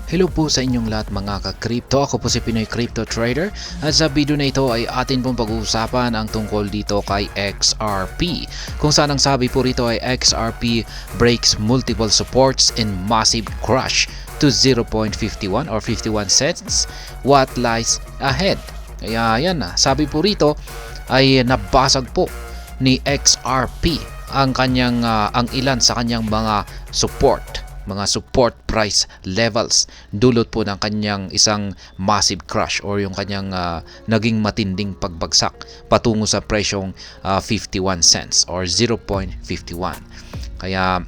Hello po sa inyong lahat mga ka-crypto. Ako po si Pinoy Crypto Trader at sa video na ito ay atin pong pag-uusapan ang tungkol dito kay XRP. Kung saan ang sabi po rito ay XRP breaks multiple supports in massive crash to 0.51 or 51 cents. What lies ahead? Kaya yan na, sabi po rito ay nabasag po ni XRP ang ilan sa kanyang mga support price levels dulot po ng kanyang isang massive crash or yung kanyang naging matinding pagbagsak patungo sa presyong 51 cents or 0.51. Kaya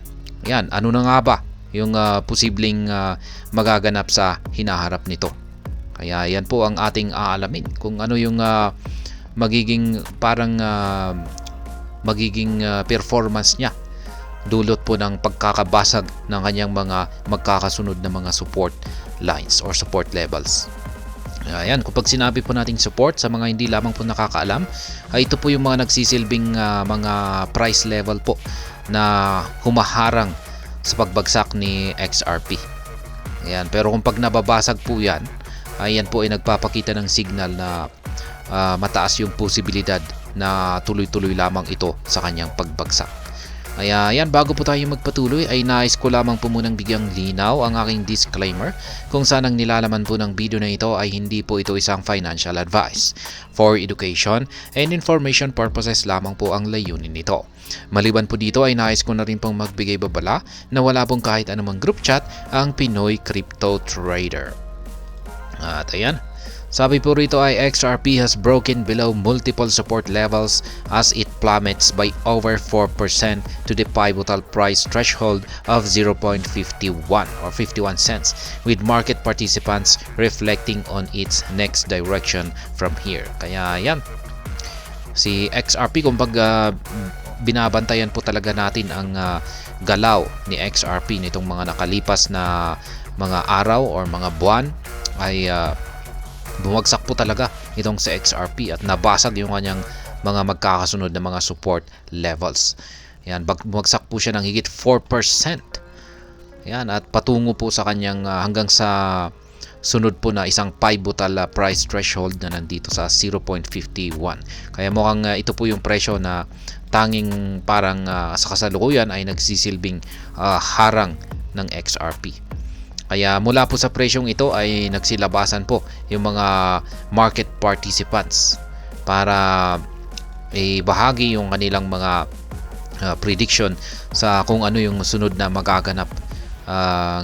yan, ano na nga ba yung posibleng magaganap sa hinaharap nito? Kaya yan po ang ating aalamin kung ano yung magiging performance niya dulot po ng pagkakabasag ng kanyang mga magkakasunod na mga support lines or support levels. Ayan, kapag sinabi po nating support sa mga hindi lamang po nakakaalam, ay ito po yung mga nagsisilbing mga price level po na humaharang sa pagbagsak ni XRP. Ayan, pero kung pag nababasag po yan, ayan po ay nagpapakita ng signal na mataas yung posibilidad na tuloy-tuloy lamang ito sa kanyang pagbagsak. Kaya yan, bago po tayo magpatuloy ay nais ko lamang po munang bigyang linaw ang aking disclaimer kung saan ang nilalaman po ng video na ito ay hindi po ito isang financial advice. For education and information purposes lamang po ang layunin nito. Maliban po dito ay nais ko na rin pong magbigay babala na wala pong kahit anumang group chat ang Pinoy Crypto Trader. At ayan, sabi po rito ay XRP has broken below multiple support levels as it plummets by over 4% to the pivotal price threshold of 0.51 or 51 cents with market participants reflecting on its next direction from here. Kaya yan, si XRP kumbaga binabantayan po talaga natin ang galaw ni XRP nitong mga nakalipas na mga araw or mga buwan ay bumagsak po talaga itong sa XRP at nabasag yung kanyang mga magkakasunod na mga support levels. Yan, bumagsak po siya ng higit 4%. Yan, at patungo po sa kanyang hanggang sa sunod po na isang pivotal price threshold na nandito sa 0.51. Kaya mukhang ito po yung presyo na tanging parang sa kasalukuyan ay nagsisilbing harang ng XRP. Kaya mula po sa presyong ito ay nagsilabasan po yung mga market participants para ibahagi yung kanilang mga prediction sa kung ano yung sunod na magaganap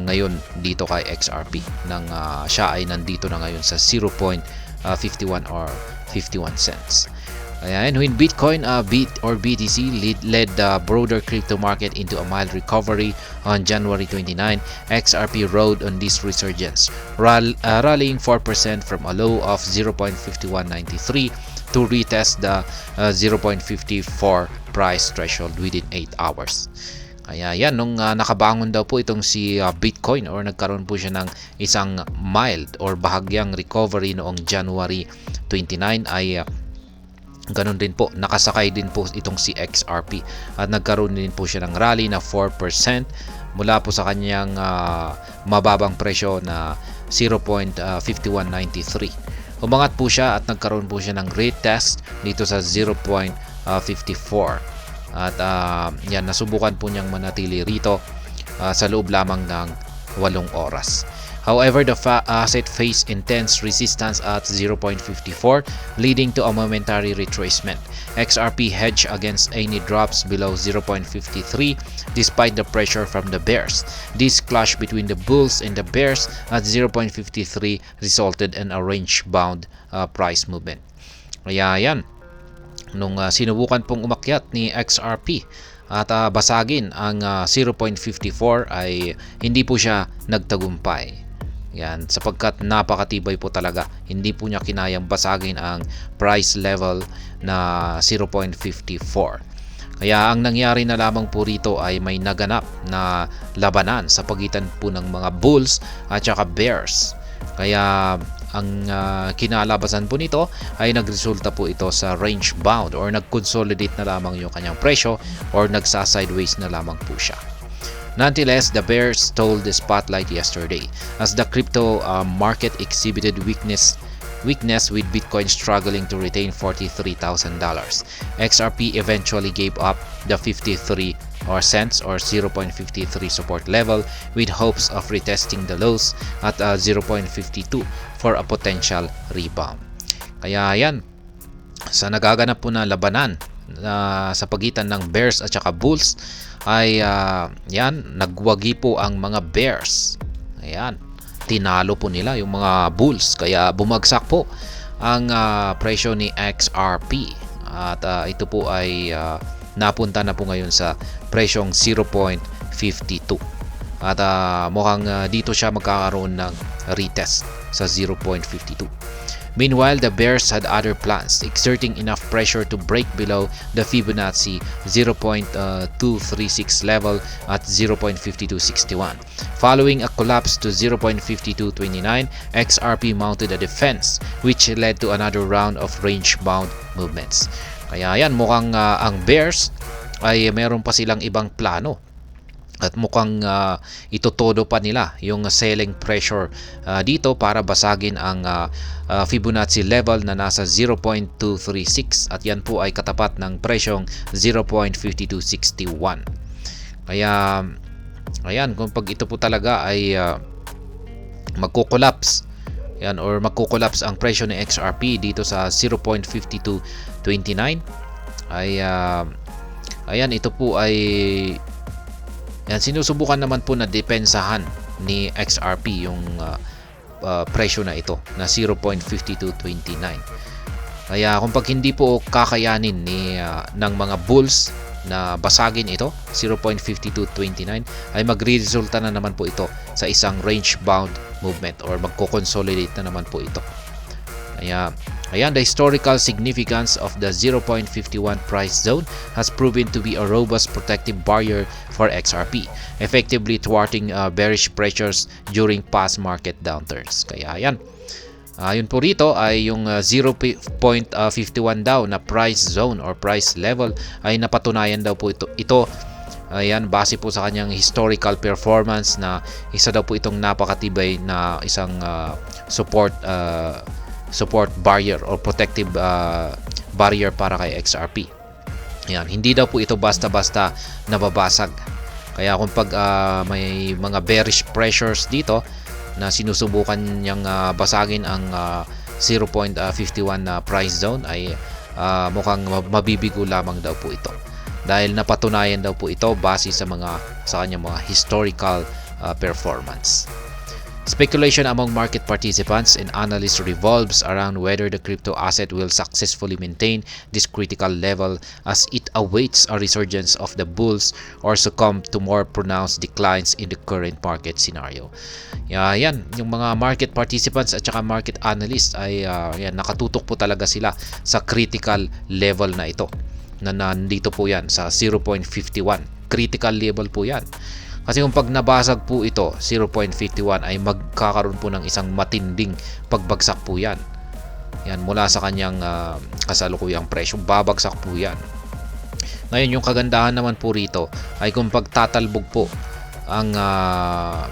ngayon dito kay XRP nang siya ay nandito na ngayon sa 0.51 or 51 cents. Ayan, when Bitcoin BTC led the broader crypto market into a mild recovery on January 29, XRP rode on this resurgence, rallying 4% from a low of 0.5193 to retest the 0.54 price threshold within 8 hours. Kaya yan, nung nakabangon daw po itong si Bitcoin or nagkaroon po siya ng isang mild or bahagyang recovery noong January 29 ay ganun din po, nakasakay din po itong si XRP at nagkaroon din po siya ng rally na 4% mula po sa kanyang mababang presyo na 0.5193. Umangat po siya at nagkaroon po siya ng retest dito sa 0.54 at yan, nasubukan po niyang manatili rito sa loob lamang ng 8 oras. However, the asset faced intense resistance at 0.54, leading to a momentary retracement. XRP hedged against any drops below 0.53 despite the pressure from the bears. This clash between the bulls and the bears at 0.53 resulted in a range-bound price movement. Kaya yan, nung sinubukan pong umakyat ni XRP at basagin ang 0.54 ay hindi po siya nagtagumpay. Yan, sapagkat napakatibay po talaga. Hindi po niya kinayang basagin ang price level na 0.54. Kaya ang nangyari na lamang po rito ay may naganap na labanan sa pagitan po ng mga bulls at saka bears. Kaya ang kinalabasan po nito ay nagresulta po ito sa range bound or nag-consolidate na lamang yung kanyang presyo or nagsa-sideways na lamang po siya. Nonetheless, the bears stole the spotlight yesterday as the crypto market exhibited weakness with Bitcoin struggling to retain $43,000. XRP eventually gave up the 53 cents or 0.53 support level with hopes of retesting the lows at 0.52 for a potential rebound. Kaya yan, sa nagaganap po na labanan sa pagitan ng bears at saka bulls ay nagwagi po ang mga bears. Ayan, tinalo po nila yung mga bulls kaya bumagsak po ang presyo ni XRP at ito po ay napunta na po ngayon sa presyong 0.52 at mukhang dito siya magkakaroon ng retest sa 0.52. Meanwhile, the bears had other plans, exerting enough pressure to break below the Fibonacci 0.236 level at 0.5261. Following a collapse to 0.5229, XRP mounted a defense which led to another round of range-bound movements. Kaya yan, mukhang ang bears ay meron pa silang ibang plano. At mukhang itotodo pa nila yung selling pressure dito para basagin ang Fibonacci level na nasa 0.236 at yan po ay katapat ng presyong 0.5261. Kaya ayan, kung pag ito po talaga ay magko-collapse yan or magko-collapse ang presyo ni XRP dito sa 0.5229 ay ayan, ito po ay yan, sinusubukan naman po na depensahan ni XRP yung presyo na ito na 0.5229. Kaya kung pag hindi po kakayanin ng mga bulls na basagin ito 0.5229 ay magre-resulta na naman po ito sa isang range bound movement or magko-consolidate na naman po ito. Kaya ayan, the historical significance of the 0.51 price zone has proven to be a robust protective barrier for XRP, effectively thwarting bearish pressures during past market downturns. Kaya ayan, yun po rito ay yung 0.51 daw na price zone or price level ay napatunayan daw po ito. Ayan, base po sa kanyang historical performance na isa daw po itong napakatibay na isang support barrier or protective barrier para kay XRP. Yan, hindi daw po ito basta-basta nababasag. Kaya kung pag may mga bearish pressures dito na sinusubukan niyang basagin ang 0.51 na price zone ay mukhang mabibigo lamang daw po ito. Dahil napatunayan daw po ito base sa kanyang mga historical performance. Speculation among market participants and analysts revolves around whether the crypto asset will successfully maintain this critical level as it awaits a resurgence of the bulls or succumb to more pronounced declines in the current market scenario. Yan, yung mga market participants at saka market analysts ay nakatutok po talaga sila sa critical level na ito. Na nandito po yan sa 0.51. Critical level po yan. Kasi kung pag nabasag po ito, 0.51 ay magkakaroon po ng isang matinding pagbagsak po yan. Yan, mula sa kanyang kasalukuyang presyo, babagsak po yan. Ngayon, yung kagandahan naman po rito ay kung pagtatalbog po ang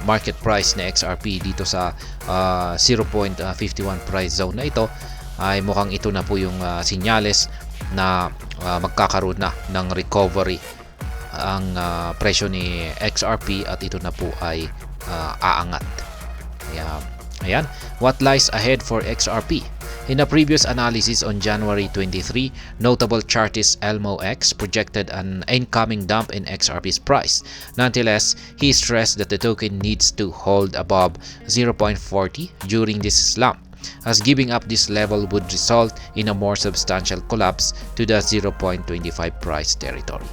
market price na XRP dito sa 0.51 price zone na ito, ay mukhang ito na po yung sinyales na magkakaroon na ng recovery ang presyo ni XRP at ito na po ay aangat. Ayan, what lies ahead for XRP? In a previous analysis on January 23, notable chartist Elmo X projected an incoming dump in XRP's price. Nonetheless, he stressed that the token needs to hold above 0.40 during this slump, as giving up this level would result in a more substantial collapse to the 0.25 price territory.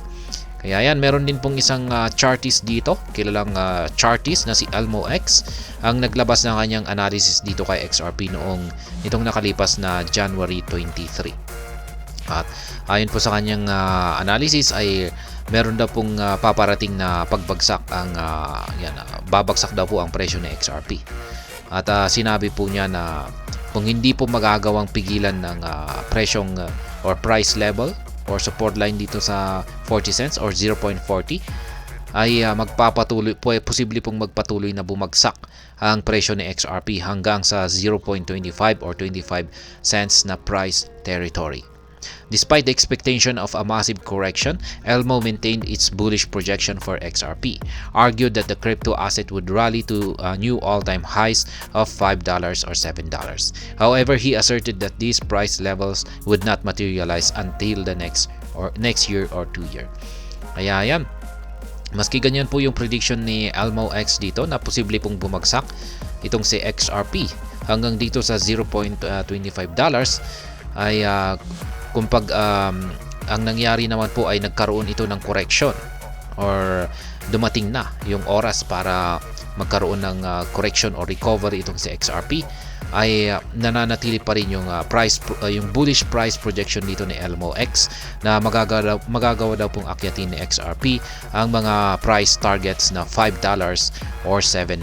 Kaya yan, meron din pong isang chartist dito, kilalang chartist na si Elmo X, ang naglabas ng kanyang analysis dito kay XRP nitong nakalipas na January 23. At ayon po sa kanyang analysis ay meron daw pong paparating na pagbagsak babagsak daw po ang presyo ng XRP. At sinabi po niya na kung hindi po magagawang pigilan ng presyong or price level or support line dito sa 40 cents or 0.40 ay posible pong magpatuloy na bumagsak ang presyo ni XRP hanggang sa 0.25 or 25 cents na price territory. Despite the expectation of a massive correction, Elmo maintained its bullish projection for XRP, argued that the crypto asset would rally to new all-time highs of $5 or $7. However, he asserted that these price levels would not materialize until the next year or 2 year. Kaya yan, maski ganyan po yung prediction ni Elmo X dito na posible pong bumagsak itong si XRP hanggang dito sa $0.25 ay ang nangyari naman po ay nagkaroon ito ng correction or dumating na yung oras para magkaroon ng correction or recovery itong si XRP, ay nananatili pa rin yung bullish price projection dito ni Elmo X na magagawa daw pong akyatin ni XRP ang mga price targets na $5 or $7.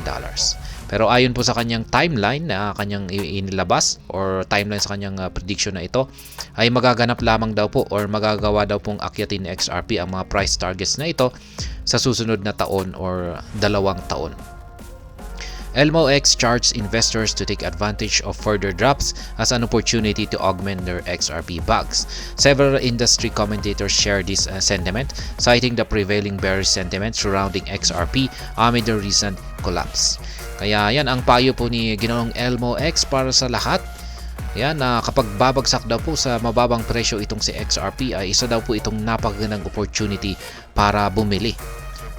Pero ayon po sa kanyang timeline na kanyang inilabas or timeline sa kanyang prediction na ito, ay magaganap lamang daw po or magagawa daw pong akyatin ni XRP ang mga price targets na ito sa susunod na taon or 2 taon. Elmo X charged investors to take advantage of further drops as an opportunity to augment their XRP bags. Several industry commentators share this sentiment, citing the prevailing bearish sentiment surrounding XRP amid the recent collapse. Kaya yan ang payo po ni Ginoong Elmo X para sa lahat. Yan, na kapag babagsak daw po sa mababang presyo itong si XRP, ay isa daw po itong napakagandang opportunity para bumili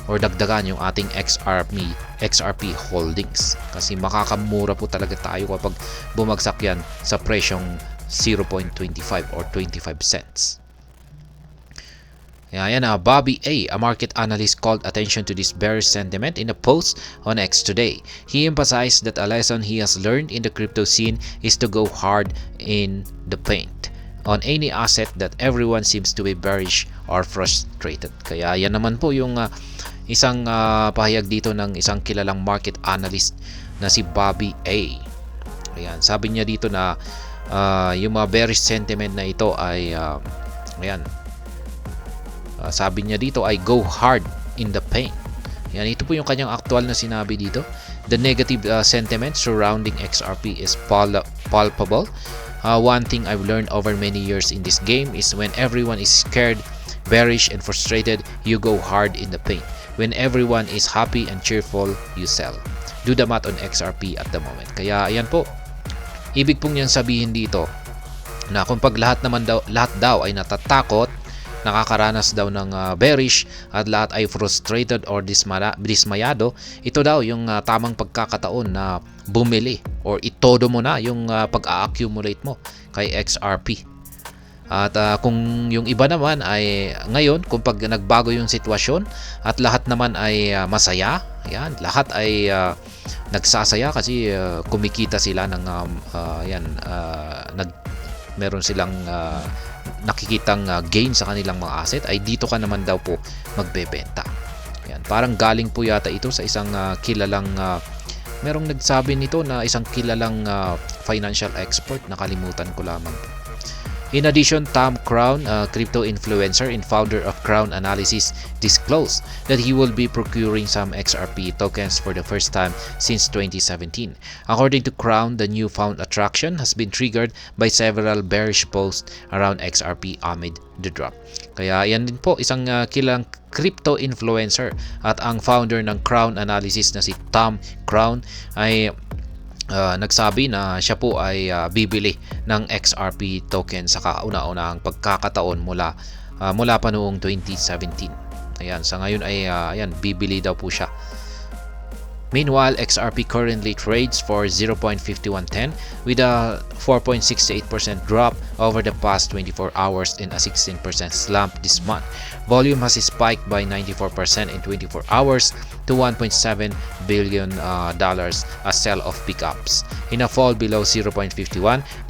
or dagdagan yung ating XRP holdings. Kasi makakamura po talaga tayo kapag bumagsak yan sa presyong 0.25 or 25 cents. Ayan, Bobby A market analyst, called attention to this bearish sentiment in a post on X today. He emphasized that a lesson he has learned in the crypto scene is to go hard in the paint on any asset that everyone seems to be bearish or frustrated. Kaya yan naman po yung isang pahayag dito ng isang kilalang market analyst na si Bobby A. Ayan, sabi niya dito na yung mga bearish sentiment na ito ay sabi niya dito ay go hard in the paint. Yan, ito po yung kanyang actual na sinabi dito. The negative sentiment surrounding XRP is palpable. One thing I've learned over many years in this game is when everyone is scared, bearish, and frustrated, you go hard in the paint. When everyone is happy and cheerful, you sell. Do the math on XRP at the moment. Kaya ayan po, ibig pong yan sabihin dito na kung pag lahat daw ay natatakot, nakakaranas daw ng bearish at lahat ay frustrated or dismayado, ito daw yung tamang pagkakataon na bumili or itodo mo na yung pag-a-accumulate mo kay XRP. At kung yung iba naman ay ngayon, kung pag nagbago yung sitwasyon at lahat naman ay masaya, yan, lahat ay nagsasaya kasi kumikita sila ng meron silang nakikitang gain sa kanilang mga asset, ay dito ka naman daw po magbebenta. Yan, parang galing po yata ito sa isang kilalang merong nagsabi nito na isang kilalang financial expert, nakalimutan ko lamang. In addition, Tom Crown, a crypto influencer and founder of Crown Analysis, disclosed that he will be procuring some XRP tokens for the first time since 2017. According to Crown, the newfound attraction has been triggered by several bearish posts around XRP amid the drop. Kaya yan din po, isang kilalang crypto influencer at ang founder ng Crown Analysis na si Tom Crown ay nagsabi na siya po ay bibili ng XRP token sa kauna-unahang pagkakataon mula pa noong 2017. Ayan, sa ngayon ay bibili daw po siya. Meanwhile, XRP currently trades for 0.5110 with a 4.68% drop over the past 24 hours and a 16% slump this month. Volume has spiked by 94% in 24 hours to $1.7 billion as sell-off pickups. In a fall below 0.51,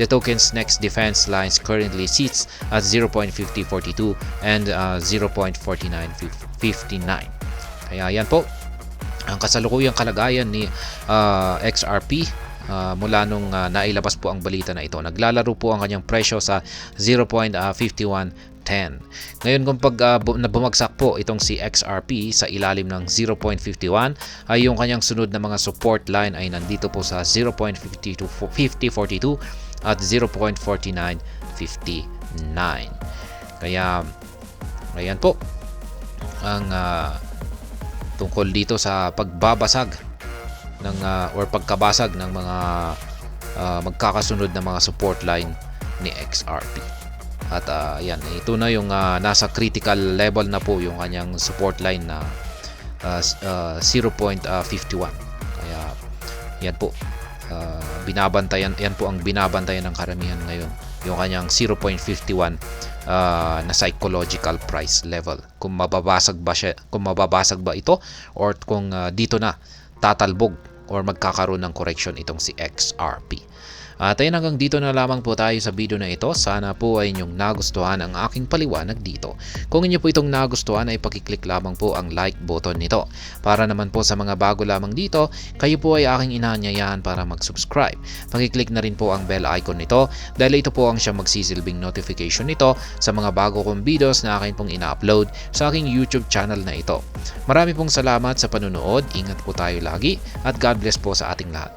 the token's next defense lines currently sits at 0.5042 and 0.4959. Kaya yan po ang kasalukuyang kalagayan ni XRP mula nung nailabas po ang balita na ito. Naglalaro po ang kanyang presyo sa 0.5110. Ngayon kung bumagsak po itong si XRP sa ilalim ng 0.51 ay yung kanyang sunod na mga support line ay nandito po sa 0.5042 at 0.4959. Kaya ayan po ang tungkol dito sa pagbabasag ng or pagkabasag ng mga magkakasunod na mga support line ni XRP. At yan, ito na yung nasa critical level na po yung kanyang support line na 0.51. Kaya yan po, binabantayan, yan po ang binabantayan ng karamihan ngayon, yung kanyang 0.51 na psychological price level. Kung mababasag ba ito, or kung dito na tatalbog or magkakaroon ng correction itong si XRP. At ayun, hanggang dito na lamang po tayo sa video na ito. Sana po ay inyong nagustuhan ang aking paliwanag dito. Kung inyo po itong nagustuhan ay pakiclick lamang po ang like button nito. Para naman po sa mga bago lamang dito, kayo po ay aking inaanyayahan para mag-subscribe. Pakiclick na rin po ang bell icon nito dahil ito po ang siyang magsisilbing notification nito sa mga bago kong videos na akin pong ina-upload sa aking YouTube channel na ito. Marami pong salamat sa panunood. Ingat po tayo lagi at God bless po sa ating lahat.